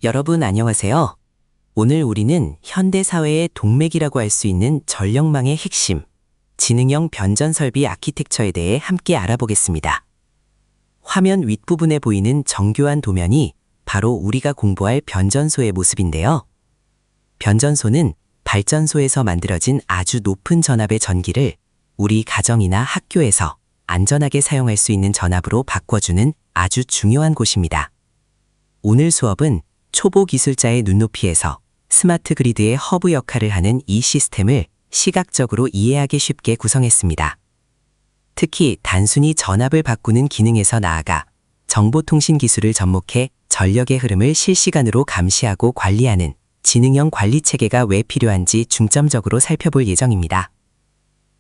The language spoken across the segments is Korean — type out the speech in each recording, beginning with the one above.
여러분 안녕하세요. 오늘 우리는 현대 사회의 동맥이라고 할 수 있는 전력망의 핵심, 지능형 변전 설비 아키텍처에 대해 함께 알아보겠습니다. 화면 윗부분에 보이는 정교한 도면이 바로 우리가 공부할 변전소의 모습인데요. 변전소는 발전소에서 만들어진 아주 높은 전압의 전기를 우리 가정이나 학교에서 안전하게 사용할 수 있는 전압으로 바꿔주는 아주 중요한 곳입니다. 오늘 수업은 초보 기술자의 눈높이에서 스마트 그리드의 허브 역할을 하는 이 시스템을 시각적으로 이해하기 쉽게 구성했습니다. 특히 단순히 전압을 바꾸는 기능에서 나아가 정보통신 기술을 접목해 전력의 흐름을 실시간으로 감시하고 관리하는 지능형 관리 체계가 왜 필요한지 중점적으로 살펴볼 예정입니다.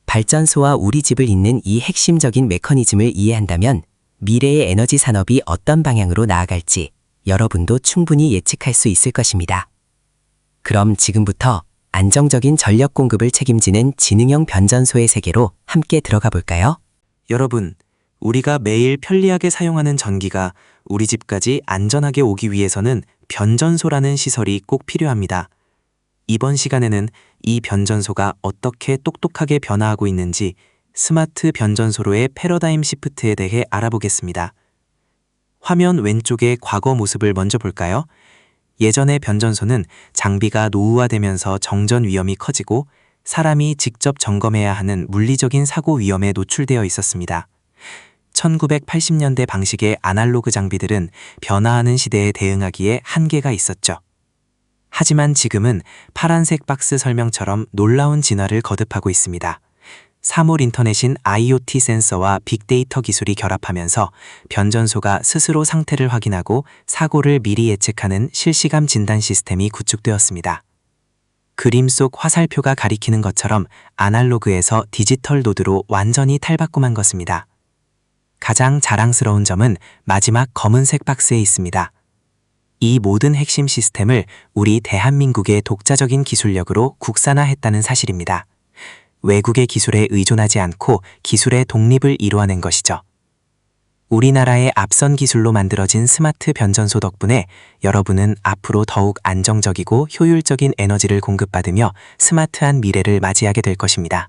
발전소와 우리 집을 잇는 이 핵심적인 메커니즘을 이해한다면 미래의 에너지 산업이 어떤 방향으로 나아갈지 여러분도 충분히 예측할 수 있을 것입니다. 그럼 지금부터 안정적인 전력 공급을 책임지는 지능형 변전소의 세계로 함께 들어가 볼까요? 여러분, 우리가 매일 편리하게 사용하는 전기가 우리 집까지 안전하게 오기 위해서는 변전소라는 시설이 꼭 필요합니다. 이번 시간에는 이 변전소가 어떻게 똑똑하게 변화하고 있는지 스마트 변전소로의 패러다임 시프트에 대해 알아보겠습니다. 화면 왼쪽의 과거 모습을 먼저 볼까요? 예전의 변전소는 장비가 노후화되면서 정전 위험이 커지고 사람이 직접 점검해야 하는 물리적인 사고 위험에 노출되어 있었습니다. 1980년대 방식의 아날로그 장비들은 변화하는 시대에 대응하기에 한계가 있었죠. 하지만 지금은 파란색 박스 설명처럼 놀라운 진화를 거듭하고 있습니다. 사물 인터넷인 IoT 센서와 빅데이터 기술이 결합하면서 변전소가 스스로 상태를 확인하고 사고를 미리 예측하는 실시간 진단 시스템이 구축되었습니다. 그림 속 화살표가 가리키는 것처럼 아날로그에서 디지털 노드로 완전히 탈바꿈한 것입니다. 가장 자랑스러운 점은 마지막 검은색 박스에 있습니다. 이 모든 핵심 시스템을 우리 대한민국의 독자적인 기술력으로 국산화했다는 사실입니다. 외국의 기술에 의존하지 않고 기술의 독립을 이루어낸 것이죠. 우리나라의 앞선 기술로 만들어진 스마트 변전소 덕분에 여러분은 앞으로 더욱 안정적이고 효율적인 에너지를 공급받으며 스마트한 미래를 맞이하게 될 것입니다.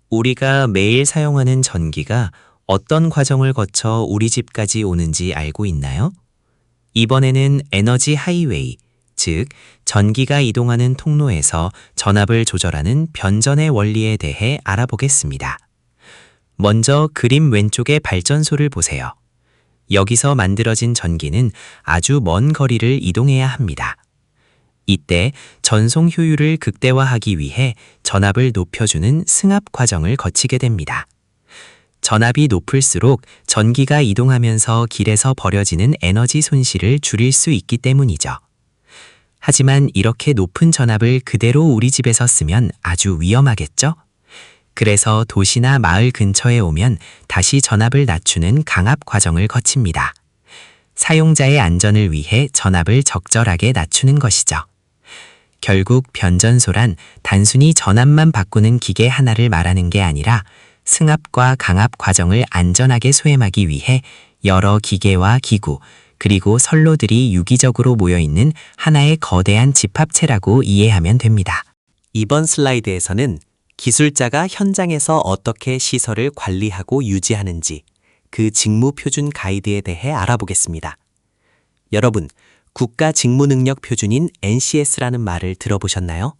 우리가 매일 사용하는 전기가 어떤 과정을 거쳐 우리 집까지 오는지 알고 있나요? 이번에는 에너지 하이웨이, 즉 전기가 이동하는 통로에서 전압을 조절하는 변전의 원리에 대해 알아보겠습니다. 먼저 그림 왼쪽의 발전소를 보세요. 여기서 만들어진 전기는 아주 먼 거리를 이동해야 합니다. 이때 전송 효율을 극대화하기 위해 전압을 높여주는 승합 과정을 거치게 됩니다. 전압이 높을수록 전기가 이동하면서 길에서 버려지는 에너지 손실을 줄일 수 있기 때문이죠. 하지만 이렇게 높은 전압을 그대로 우리 집에서 쓰면 아주 위험하겠죠? 그래서 도시나 마을 근처에 오면 다시 전압을 낮추는 강압 과정을 거칩니다. 사용자의 안전을 위해 전압을 적절하게 낮추는 것이죠. 결국 변전소란 단순히 전압만 바꾸는 기계 하나를 말하는 게 아니라 승합과 강압 과정을 안전하게 수행하기 위해 여러 기계와 기구, 그리고 선로들이 유기적으로 모여있는 하나의 거대한 집합체라고 이해하면 됩니다. 이번 슬라이드에서는 기술자가 현장에서 어떻게 시설을 관리하고 유지하는지 그 직무 표준 가이드에 대해 알아보겠습니다. 여러분, 국가 직무 능력 표준인 NCS라는 말을 들어보셨나요?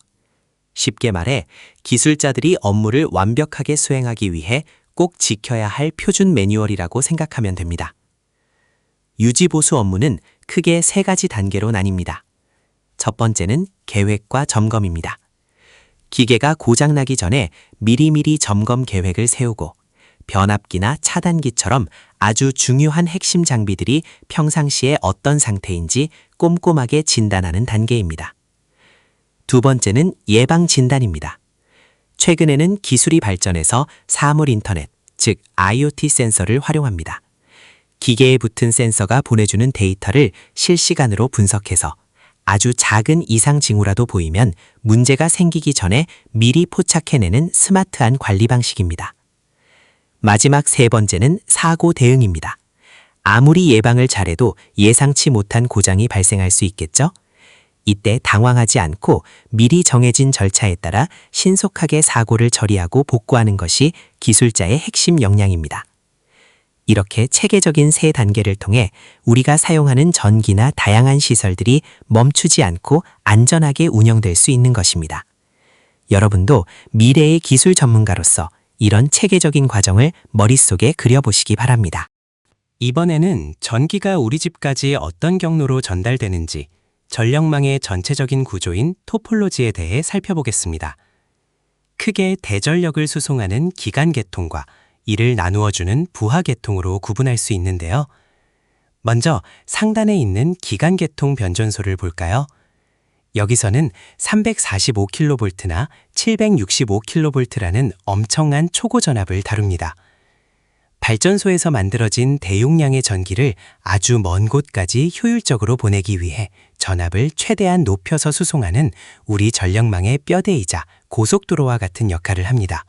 쉽게 말해 기술자들이 업무를 완벽하게 수행하기 위해 꼭 지켜야 할 표준 매뉴얼이라고 생각하면 됩니다. 유지보수 업무는 크게 세 가지 단계로 나뉩니다. 첫 번째는 계획과 점검입니다. 기계가 고장나기 전에 미리미리 점검 계획을 세우고 변압기나 차단기처럼 아주 중요한 핵심 장비들이 평상시에 어떤 상태인지 꼼꼼하게 진단하는 단계입니다. 두 번째는 예방 진단입니다. 최근에는 기술이 발전해서 사물 인터넷, 즉 IoT 센서를 활용합니다. 기계에 붙은 센서가 보내주는 데이터를 실시간으로 분석해서 아주 작은 이상 징후라도 보이면 문제가 생기기 전에 미리 포착해내는 스마트한 관리 방식입니다. 마지막 세 번째는 사고 대응입니다. 아무리 예방을 잘해도 예상치 못한 고장이 발생할 수 있겠죠? 이때 당황하지 않고 미리 정해진 절차에 따라 신속하게 사고를 처리하고 복구하는 것이 기술자의 핵심 역량입니다. 이렇게 체계적인 세 단계를 통해 우리가 사용하는 전기나 다양한 시설들이 멈추지 않고 안전하게 운영될 수 있는 것입니다. 여러분도 미래의 기술 전문가로서 이런 체계적인 과정을 머릿속에 그려보시기 바랍니다. 이번에는 전기가 우리 집까지 어떤 경로로 전달되는지 전력망의 전체적인 구조인 토폴로지에 대해 살펴보겠습니다. 크게 대전력을 수송하는 기간계통과 이를 나누어주는 부하계통으로 구분할 수 있는데요. 먼저 상단에 있는 기간계통 변전소를 볼까요? 여기서는 345kV나 765kV라는 엄청난 초고 전압을 다룹니다. 발전소에서 만들어진 대용량의 전기를 아주 먼 곳까지 효율적으로 보내기 위해 전압을 최대한 높여서 수송하는 우리 전력망의 뼈대이자 고속도로와 같은 역할을 합니다.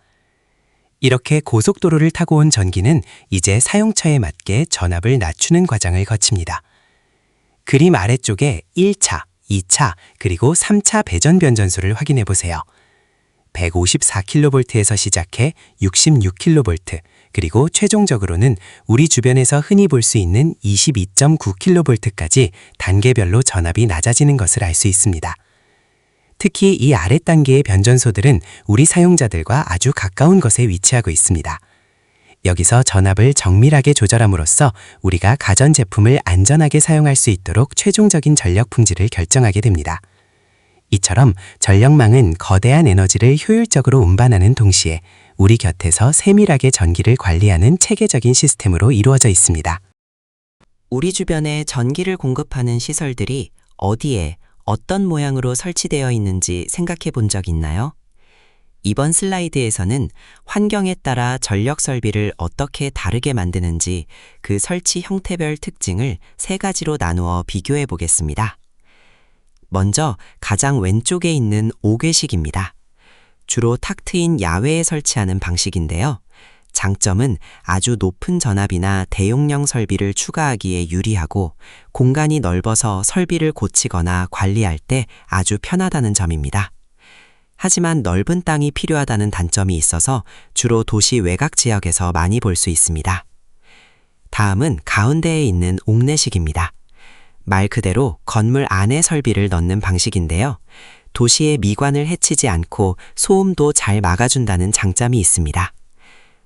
이렇게 고속도로를 타고 온 전기는 이제 사용처에 맞게 전압을 낮추는 과정을 거칩니다. 그림 아래쪽에 1차, 2차, 그리고 3차 배전 변전소를 확인해 보세요. 154kV에서 시작해 66kV, 그리고 최종적으로는 우리 주변에서 흔히 볼 수 있는 22.9kV까지 단계별로 전압이 낮아지는 것을 알 수 있습니다. 특히 이 아랫 단계의 변전소들은 우리 사용자들과 아주 가까운 곳에 위치하고 있습니다. 여기서 전압을 정밀하게 조절함으로써 우리가 가전제품을 안전하게 사용할 수 있도록 최종적인 전력 품질을 결정하게 됩니다. 이처럼 전력망은 거대한 에너지를 효율적으로 운반하는 동시에 우리 곁에서 세밀하게 전기를 관리하는 체계적인 시스템으로 이루어져 있습니다. 우리 주변에 전기를 공급하는 시설들이 어디에 어떤 모양으로 설치되어 있는지 생각해 본 적 있나요? 이번 슬라이드에서는 환경에 따라 전력 설비를 어떻게 다르게 만드는지 그 설치 형태별 특징을 세 가지로 나누어 비교해 보겠습니다. 먼저 가장 왼쪽에 있는 5궤식입니다. 주로 탁 트인 야외에 설치하는 방식인데요. 장점은 아주 높은 전압이나 대용량 설비를 추가하기에 유리하고 공간이 넓어서 설비를 고치거나 관리할 때 아주 편하다는 점입니다. 하지만 넓은 땅이 필요하다는 단점이 있어서 주로 도시 외곽 지역에서 많이 볼 수 있습니다. 다음은 가운데에 있는 옥내식입니다. 말 그대로 건물 안에 설비를 넣는 방식인데요. 도시의 미관을 해치지 않고 소음도 잘 막아준다는 장점이 있습니다.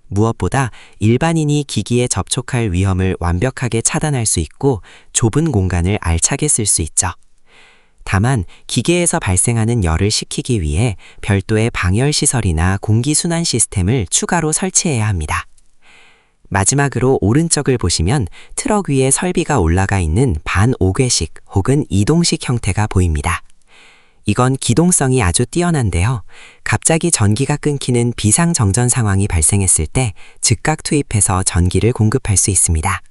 무엇보다 일반인이 기기에 접촉할 위험을 완벽하게 차단할 수 있고 좁은 공간을 알차게 쓸 수 있죠. 다만 기계에서 발생하는 열을 식히기 위해 별도의 방열 시설이나 공기순환 시스템을 추가로 설치해야 합니다. 마지막으로 오른쪽을 보시면 트럭 위에 설비가 올라가 있는 반오궤식 혹은 이동식 형태가 보입니다. 이건 기동성이 아주 뛰어난데요. 갑자기 전기가 끊기는 비상정전 상황이 발생했을 때 즉각 투입해서 전기를 공급할 수 있습니다.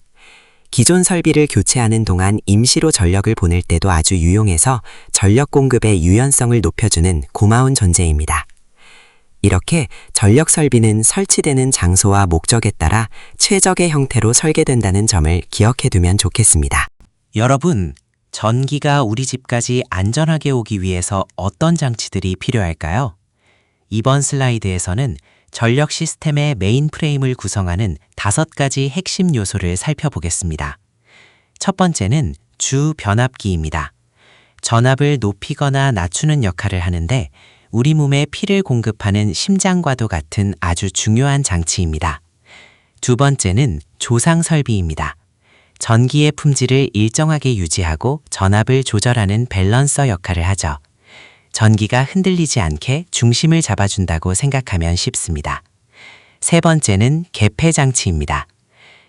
기존 설비를 교체하는 동안 임시로 전력을 보낼 때도 아주 유용해서 전력 공급의 유연성을 높여주는 고마운 존재입니다. 이렇게 전력 설비는 설치되는 장소와 목적에 따라 최적의 형태로 설계된다는 점을 기억해 두면 좋겠습니다. 여러분, 전기가 우리 집까지 안전하게 오기 위해서 어떤 장치들이 필요할까요? 이번 슬라이드에서는 전력 시스템의 메인 프레임을 구성하는 5가지 핵심 요소를 살펴보겠습니다. 첫 번째는 주 변압기입니다. 전압을 높이거나 낮추는 역할을 하는데 우리 몸에 피를 공급하는 심장과도 같은 아주 중요한 장치입니다. 두 번째는 조상 설비입니다. 전기의 품질을 일정하게 유지하고 전압을 조절하는 밸런서 역할을 하죠. 전기가 흔들리지 않게 중심을 잡아준다고 생각하면 쉽습니다. 세 번째는 개폐 장치입니다.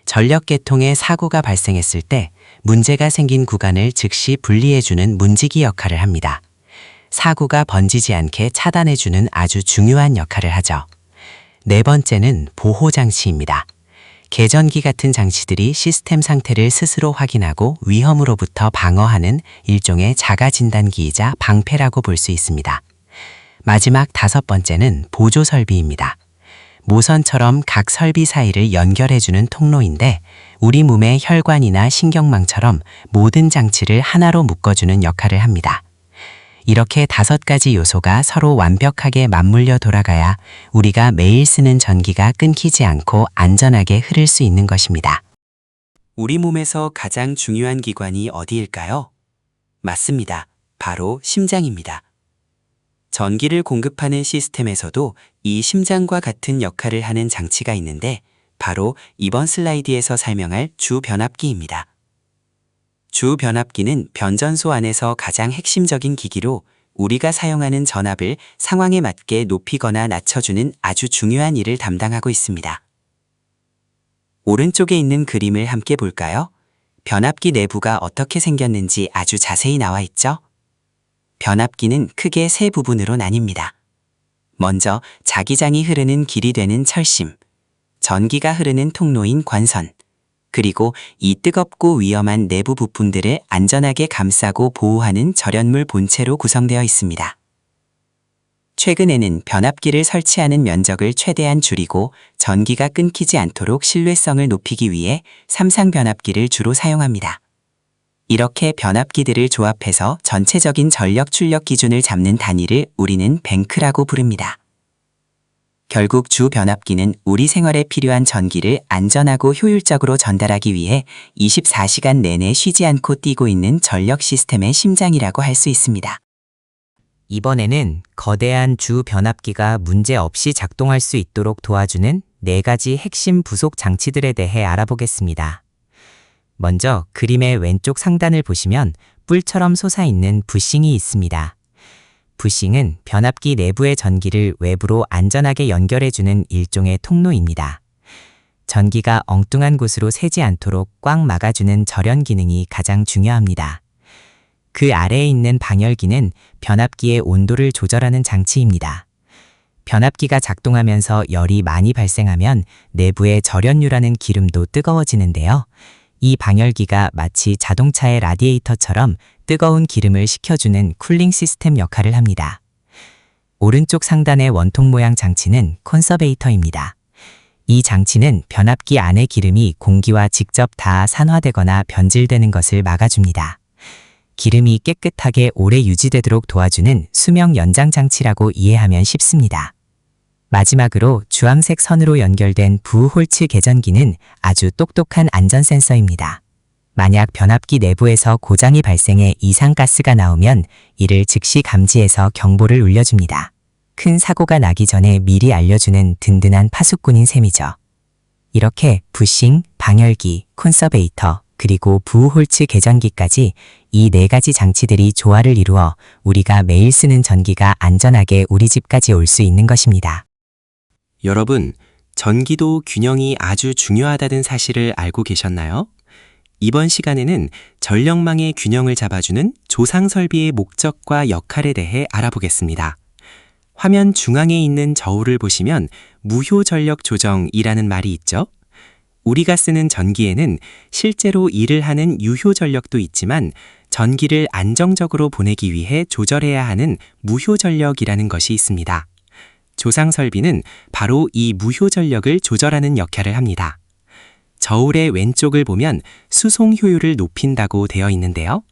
전력 계통에 사고가 발생했을 때 문제가 생긴 구간을 즉시 분리해주는 문지기 역할을 합니다. 사고가 번지지 않게 차단해주는 아주 중요한 역할을 하죠. 네 번째는 보호 장치입니다. 계전기 같은 장치들이 시스템 상태를 스스로 확인하고 위험으로부터 방어하는 일종의 자가 진단기이자 방패라고 볼 수 있습니다. 마지막 5번째는 보조 설비입니다. 모선처럼 각 설비 사이를 연결해주는 통로인데 우리 몸의 혈관이나 신경망처럼 모든 장치를 하나로 묶어주는 역할을 합니다. 이렇게 5가지 요소가 서로 완벽하게 맞물려 돌아가야 우리가 매일 쓰는 전기가 끊기지 않고 안전하게 흐를 수 있는 것입니다. 우리 몸에서 가장 중요한 기관이 어디일까요? 맞습니다. 바로 심장입니다. 전기를 공급하는 시스템에서도 이 심장과 같은 역할을 하는 장치가 있는데 바로 이번 슬라이드에서 설명할 주변압기입니다. 주변압기는 변전소 안에서 가장 핵심적인 기기로 우리가 사용하는 전압을 상황에 맞게 높이거나 낮춰주는 아주 중요한 일을 담당하고 있습니다. 오른쪽에 있는 그림을 함께 볼까요? 변압기 내부가 어떻게 생겼는지 아주 자세히 나와 있죠? 변압기는 크게 3부분으로 나뉩니다. 먼저 자기장이 흐르는 길이 되는 철심, 전기가 흐르는 통로인 관선, 그리고 이 뜨겁고 위험한 내부 부품들을 안전하게 감싸고 보호하는 절연물 본체로 구성되어 있습니다. 최근에는 변압기를 설치하는 면적을 최대한 줄이고 전기가 끊기지 않도록 신뢰성을 높이기 위해 삼상 변압기를 주로 사용합니다. 이렇게 변압기들을 조합해서 전체적인 전력 출력 기준을 잡는 단위를 우리는 뱅크라고 부릅니다. 결국 주 변압기는 우리 생활에 필요한 전기를 안전하고 효율적으로 전달하기 위해 24시간 내내 쉬지 않고 뛰고 있는 전력 시스템의 심장이라고 할 수 있습니다. 이번에는 거대한 주 변압기가 문제없이 작동할 수 있도록 도와주는 4가지 핵심 부속 장치들에 대해 알아보겠습니다. 먼저 그림의 왼쪽 상단을 보시면 뿔처럼 솟아있는 부싱이 있습니다. 부싱은 변압기 내부의 전기를 외부로 안전하게 연결해주는 일종의 통로입니다. 전기가 엉뚱한 곳으로 새지 않도록 꽉 막아주는 절연 기능이 가장 중요합니다. 그 아래에 있는 방열기는 변압기의 온도를 조절하는 장치입니다. 변압기가 작동하면서 열이 많이 발생하면 내부의 절연유라는 기름도 뜨거워지는데요. 이 방열기가 마치 자동차의 라디에이터처럼 뜨거운 기름을 식혀주는 쿨링 시스템 역할을 합니다. 오른쪽 상단의 원통 모양 장치는 콘서베이터입니다. 이 장치는 변압기 안의 기름이 공기와 직접 닿아 산화되거나 변질되는 것을 막아줍니다. 기름이 깨끗하게 오래 유지되도록 도와주는 수명 연장 장치라고 이해하면 쉽습니다. 마지막으로 주황색 선으로 연결된 부홀츠 개전기는 아주 똑똑한 안전 센서입니다. 만약 변압기 내부에서 고장이 발생해 이상가스가 나오면 이를 즉시 감지해서 경보를 울려줍니다. 큰 사고가 나기 전에 미리 알려주는 든든한 파수꾼인 셈이죠. 이렇게 부싱, 방열기, 콘서베이터, 그리고 부홀츠 개전기까지 이 4가지 장치들이 조화를 이루어 우리가 매일 쓰는 전기가 안전하게 우리 집까지 올 수 있는 것입니다. 여러분, 전기도 균형이 아주 중요하다는 사실을 알고 계셨나요? 이번 시간에는 전력망의 균형을 잡아주는 조상 설비의 목적과 역할에 대해 알아보겠습니다. 화면 중앙에 있는 저울을 보시면 무효 전력 조정이라는 말이 있죠? 우리가 쓰는 전기에는 실제로 일을 하는 유효 전력도 있지만 전기를 안정적으로 보내기 위해 조절해야 하는 무효 전력이라는 것이 있습니다. 조상 설비는 바로 이 무효 전력을 조절하는 역할을 합니다. 저울의 왼쪽을 보면 수송 효율을 높인다고 되어 있는데요.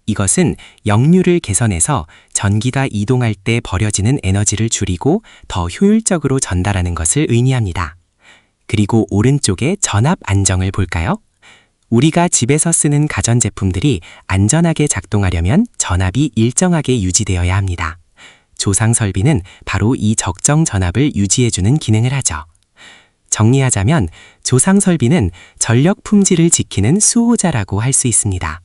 이것은 역류를 개선해서 전기가 이동할 때 버려지는 에너지를 줄이고 더 효율적으로 전달하는 것을 의미합니다. 그리고 오른쪽에 전압 안정을 볼까요? 우리가 집에서 쓰는 가전제품들이 안전하게 작동하려면 전압이 일정하게 유지되어야 합니다. 조상 설비는 바로 이 적정 전압을 유지해주는 기능을 하죠. 정리하자면 조상 설비는 전력 품질을 지키는 수호자라고 할 수 있습니다.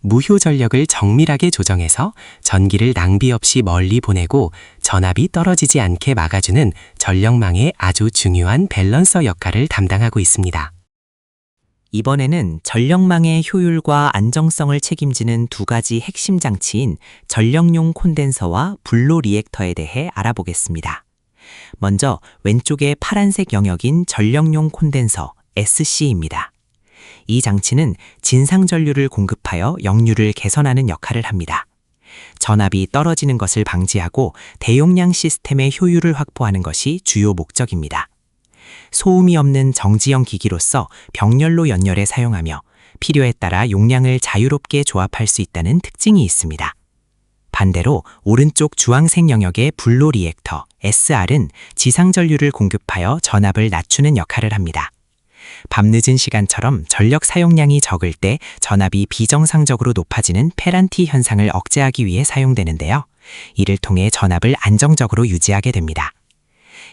무효 전력을 정밀하게 조정해서 전기를 낭비 없이 멀리 보내고 전압이 떨어지지 않게 막아주는 전력망의 아주 중요한 밸런서 역할을 담당하고 있습니다. 이번에는 전력망의 효율과 안정성을 책임지는 2가지 핵심 장치인 전력용 콘덴서와 불로 리액터에 대해 알아보겠습니다. 먼저 왼쪽의 파란색 영역인 전력용 콘덴서 SC입니다. 이 장치는 진상전류를 공급하여 역류를 개선하는 역할을 합니다. 전압이 떨어지는 것을 방지하고 대용량 시스템의 효율을 확보하는 것이 주요 목적입니다. 소음이 없는 정지형 기기로서 병렬로 연열해 사용하며 필요에 따라 용량을 자유롭게 조합할 수 있다는 특징이 있습니다. 반대로 오른쪽 주황색 영역의 블로 리액터 SR은 지상 전류를 공급하여 전압을 낮추는 역할을 합니다. 밤늦은 시간처럼 전력 사용량이 적을 때 전압이 비정상적으로 높아지는 페란티 현상을 억제하기 위해 사용되는데요. 이를 통해 전압을 안정적으로 유지하게 됩니다.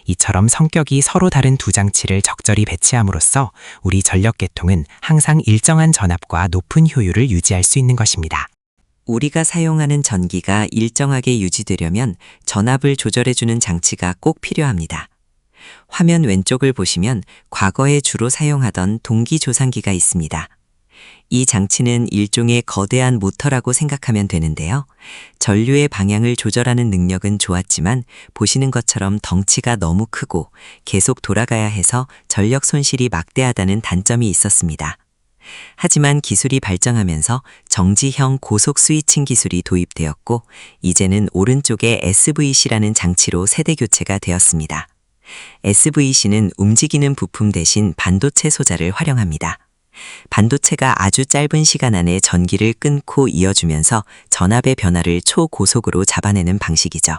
이처럼 성격이 서로 다른 두 장치를 적절히 배치함으로써 우리 전력계통은 항상 일정한 전압과 높은 효율을 유지할 수 있는 것입니다. 우리가 사용하는 전기가 일정하게 유지되려면 전압을 조절해주는 장치가 꼭 필요합니다. 화면 왼쪽을 보시면 과거에 주로 사용하던 동기조상기가 있습니다. 이 장치는 일종의 거대한 모터라고 생각하면 되는데요. 전류의 방향을 조절하는 능력은 좋았지만 보시는 것처럼 덩치가 너무 크고 계속 돌아가야 해서 전력 손실이 막대하다는 단점이 있었습니다. 하지만 기술이 발전하면서 정지형 고속 스위칭 기술이 도입되었고 이제는 오른쪽에 SVC라는 장치로 세대 교체가 되었습니다. SVC는 움직이는 부품 대신 반도체 소자를 활용합니다. 반도체가 아주 짧은 시간 안에 전기를 끊고 이어주면서 전압의 변화를 초고속으로 잡아내는 방식이죠.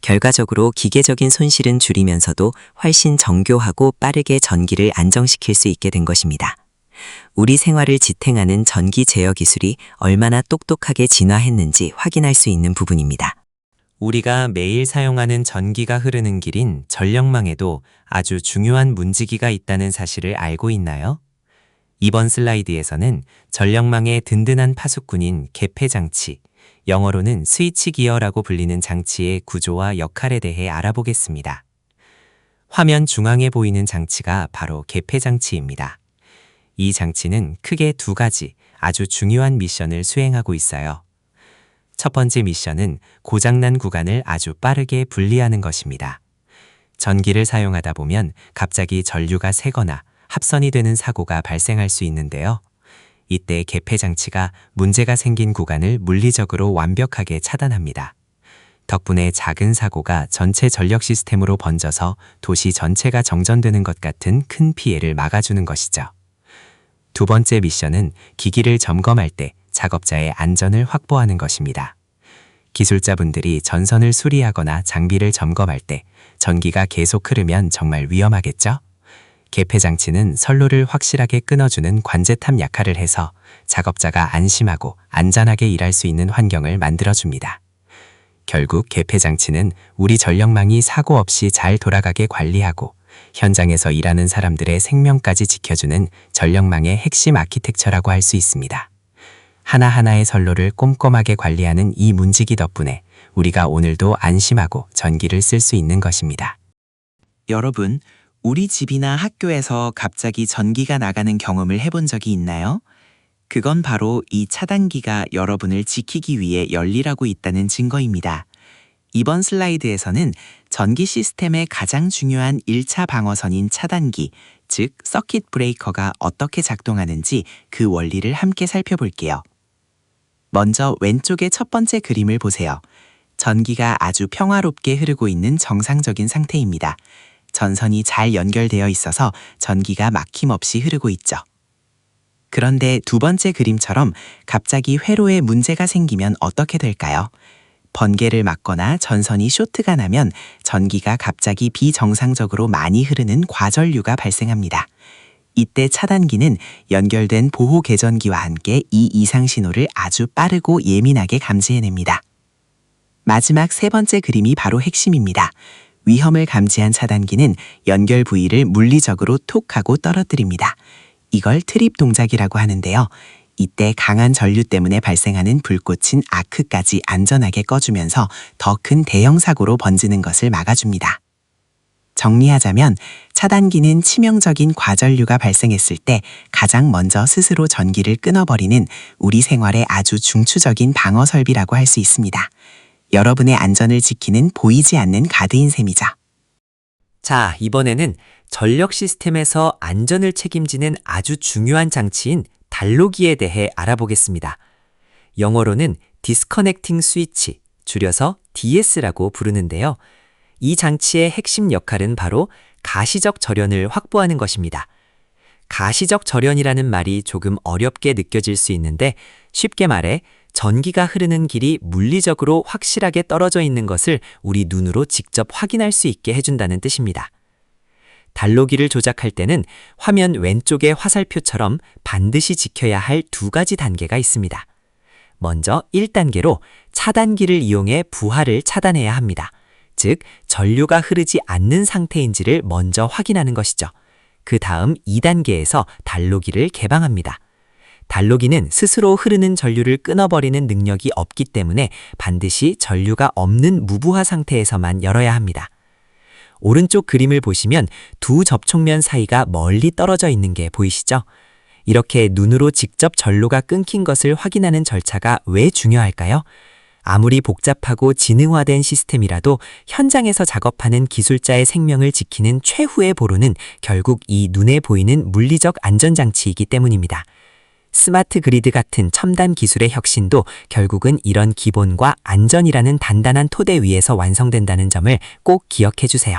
결과적으로 기계적인 손실은 줄이면서도 훨씬 정교하고 빠르게 전기를 안정시킬 수 있게 된 것입니다. 우리 생활을 지탱하는 전기 제어 기술이 얼마나 똑똑하게 진화했는지 확인할 수 있는 부분입니다. 우리가 매일 사용하는 전기가 흐르는 길인 전력망에도 아주 중요한 문지기가 있다는 사실을 알고 있나요? 이번 슬라이드에서는 전력망의 든든한 파수꾼인 개폐장치, 영어로는 스위치 기어라고 불리는 장치의 구조와 역할에 대해 알아보겠습니다. 화면 중앙에 보이는 장치가 바로 개폐장치입니다. 이 장치는 크게 두 가지 아주 중요한 미션을 수행하고 있어요. 첫 번째 미션은 고장난 구간을 아주 빠르게 분리하는 것입니다. 전기를 사용하다 보면 갑자기 전류가 새거나 합선이 되는 사고가 발생할 수 있는데요. 이때 개폐장치가 문제가 생긴 구간을 물리적으로 완벽하게 차단합니다. 덕분에 작은 사고가 전체 전력 시스템으로 번져서 도시 전체가 정전되는 것 같은 큰 피해를 막아주는 것이죠. 두 번째 미션은 기기를 점검할 때 작업자의 안전을 확보하는 것입니다. 기술자분들이 전선을 수리하거나 장비를 점검할 때 전기가 계속 흐르면 정말 위험하겠죠? 개폐장치는 선로를 확실하게 끊어주는 관제탑 역할을 해서 작업자가 안심하고 안전하게 일할 수 있는 환경을 만들어줍니다. 결국 개폐장치는 우리 전력망이 사고 없이 잘 돌아가게 관리하고 현장에서 일하는 사람들의 생명까지 지켜주는 전력망의 핵심 아키텍처라고 할 수 있습니다. 하나하나의 선로를 꼼꼼하게 관리하는 이 문지기 덕분에 우리가 오늘도 안심하고 전기를 쓸 수 있는 것입니다. 여러분, 우리 집이나 학교에서 갑자기 전기가 나가는 경험을 해본 적이 있나요? 그건 바로 이 차단기가 여러분을 지키기 위해 열일하고 있다는 증거입니다. 이번 슬라이드에서는 전기 시스템의 가장 중요한 1차 방어선인 차단기, 즉 서킷 브레이커가 어떻게 작동하는지 그 원리를 함께 살펴볼게요. 먼저 왼쪽의 첫 번째 그림을 보세요. 전기가 아주 평화롭게 흐르고 있는 정상적인 상태입니다. 전선이 잘 연결되어 있어서 전기가 막힘없이 흐르고 있죠. 그런데 두 번째 그림처럼 갑자기 회로에 문제가 생기면 어떻게 될까요? 번개를 맞거나 전선이 쇼트가 나면 전기가 갑자기 비정상적으로 많이 흐르는 과전류가 발생합니다. 이때 차단기는 연결된 보호 계전기와 함께 이 이상 신호를 아주 빠르고 예민하게 감지해냅니다. 마지막 세 번째 그림이 바로 핵심입니다. 위험을 감지한 차단기는 연결 부위를 물리적으로 톡 하고 떨어뜨립니다. 이걸 트립 동작이라고 하는데요. 이때 강한 전류 때문에 발생하는 불꽃인 아크까지 안전하게 꺼주면서 더 큰 대형 사고로 번지는 것을 막아줍니다. 정리하자면 차단기는 치명적인 과전류가 발생했을 때 가장 먼저 스스로 전기를 끊어버리는 우리 생활의 아주 중추적인 방어 설비라고 할 수 있습니다. 여러분의 안전을 지키는 보이지 않는 가드인 셈이죠. 자, 이번에는 전력 시스템에서 안전을 책임지는 아주 중요한 장치인 단로기에 대해 알아보겠습니다. 영어로는 디스커넥팅 스위치, 줄여서 DS라고 부르는데요. 이 장치의 핵심 역할은 바로 가시적 절연을 확보하는 것입니다. 가시적 절연이라는 말이 조금 어렵게 느껴질 수 있는데 쉽게 말해 전기가 흐르는 길이 물리적으로 확실하게 떨어져 있는 것을 우리 눈으로 직접 확인할 수 있게 해준다는 뜻입니다. 단로기를 조작할 때는 화면 왼쪽의 화살표처럼 반드시 지켜야 할 두 가지 단계가 있습니다. 먼저 1단계로 차단기를 이용해 부하를 차단해야 합니다. 즉, 전류가 흐르지 않는 상태인지를 먼저 확인하는 것이죠. 그 다음 2단계에서 단로기를 개방합니다. 단로기는 스스로 흐르는 전류를 끊어버리는 능력이 없기 때문에 반드시 전류가 없는 무부하 상태에서만 열어야 합니다. 오른쪽 그림을 보시면 두 접촉면 사이가 멀리 떨어져 있는 게 보이시죠? 이렇게 눈으로 직접 전로가 끊긴 것을 확인하는 절차가 왜 중요할까요? 아무리 복잡하고 지능화된 시스템이라도 현장에서 작업하는 기술자의 생명을 지키는 최후의 보루는 결국 이 눈에 보이는 물리적 안전장치이기 때문입니다. 스마트 그리드 같은 첨단 기술의 혁신도 결국은 이런 기본과 안전이라는 단단한 토대 위에서 완성된다는 점을 꼭 기억해 주세요.